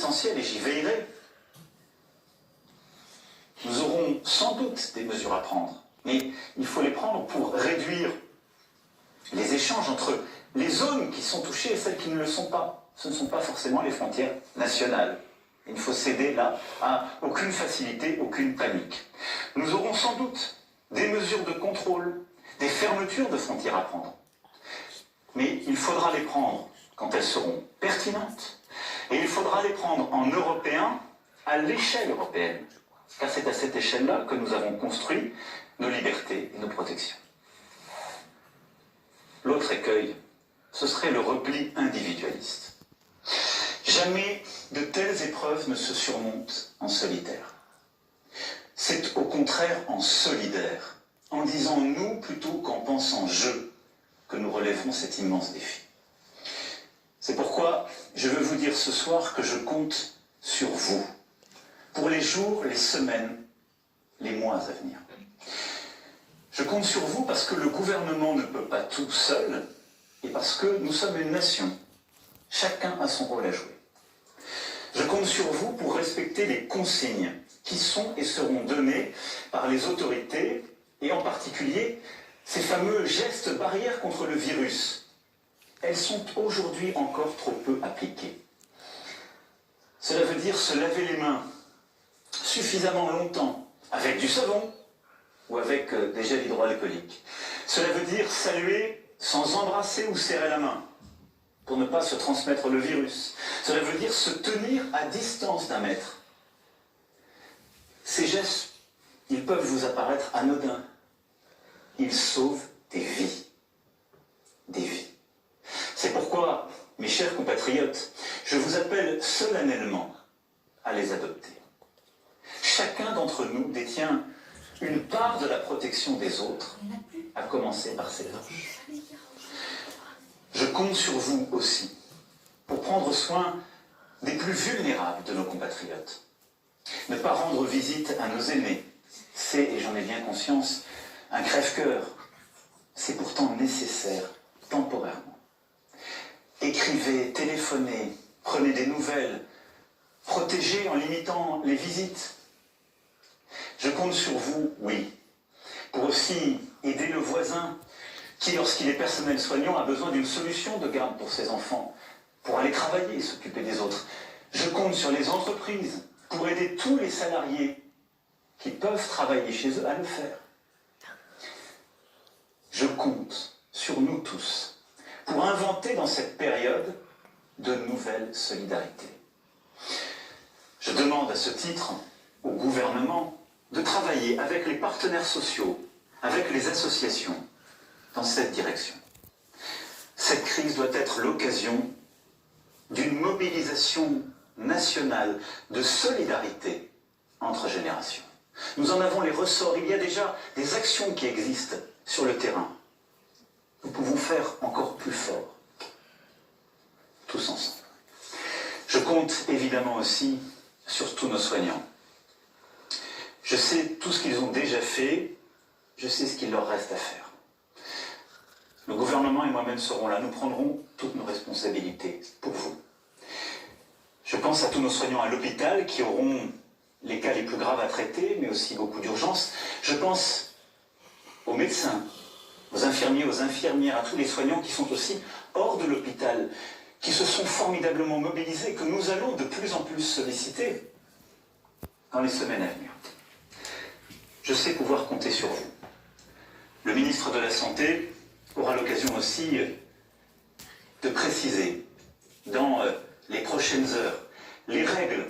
essentiel et j'y veillerai. Nous aurons sans doute des mesures à prendre, mais il faut les prendre pour réduire les échanges entre les zones qui sont touchées et celles qui ne le sont pas. Ce ne sont pas forcément les frontières nationales. Il ne faut céder là à aucune facilité, aucune panique. Nous aurons sans doute des mesures de contrôle, des fermetures de frontières à prendre. Mais il faudra les prendre quand elles seront pertinentes. Et il faudra les prendre en européens à l'échelle européenne. Car c'est à cette échelle-là que nous avons construit nos libertés et nos protections. L'autre écueil, ce serait le repli individualiste. Jamais de telles épreuves ne se surmontent en solitaire. C'est au contraire en solidaire, en disant nous plutôt qu'en pensant je, que nous relèverons cet immense défi. C'est pourquoi je veux vous dire ce soir que je compte sur vous, pour les jours, les semaines, les mois à venir. Je compte sur vous parce que le gouvernement ne peut pas tout seul et parce que nous sommes une nation. Chacun a son rôle à jouer. Je compte sur vous pour respecter les consignes qui sont et seront données par les autorités et en particulier ces fameux gestes barrières contre le virus. Elles sont aujourd'hui encore trop peu appliquées. Cela veut dire se laver les mains suffisamment longtemps avec du savon ou avec des gels hydroalcooliques. Cela veut dire saluer sans embrasser ou serrer la main pour ne pas se transmettre le virus. Cela veut dire se tenir à distance d'1 mètre. Ces gestes, ils peuvent vous apparaître anodins. Ils sauvent des vies. Des vies. C'est pourquoi, mes chers compatriotes, je vous appelle solennellement à les adopter. Chacun d'entre nous détient une part de la protection des autres, à commencer par ses proches. Je compte sur vous aussi pour prendre soin des plus vulnérables de nos compatriotes. Ne pas rendre visite à nos aînés, c'est, et j'en ai bien conscience, un crève-cœur. C'est pourtant nécessaire, temporairement. Écrivez, téléphonez, prenez des nouvelles, protégez en limitant les visites. Je compte sur vous, oui, pour aussi aider le voisin qui, lorsqu'il est personnel soignant, a besoin d'une solution de garde pour ses enfants, pour aller travailler et s'occuper des autres. Je compte sur les entreprises pour aider tous les salariés qui peuvent travailler chez eux à le faire. Je compte sur nous tous pour inventer dans cette période de nouvelles solidarités. Je demande à ce titre au gouvernement de travailler avec les partenaires sociaux, avec les associations, dans cette direction. Cette crise doit être l'occasion d'une mobilisation nationale de solidarité entre générations. Nous en avons les ressorts. Il y a déjà des actions qui existent sur le terrain. Nous pouvons faire encore plus fort, tous ensemble. Je compte évidemment aussi sur tous nos soignants. Je sais tout ce qu'ils ont déjà fait, je sais ce qu'il leur reste à faire. Le gouvernement et moi-même serons là, nous prendrons toutes nos responsabilités pour vous. Je pense à tous nos soignants à l'hôpital qui auront les cas les plus graves à traiter, mais aussi beaucoup d'urgences. Je pense aux médecins, aux infirmiers, aux infirmières, à tous les soignants qui sont aussi hors de l'hôpital, qui se sont formidablement mobilisés, que nous allons de plus en plus solliciter dans les semaines à venir. Je sais pouvoir compter sur vous. Le ministre de la Santé aura l'occasion aussi de préciser dans les prochaines heures les règles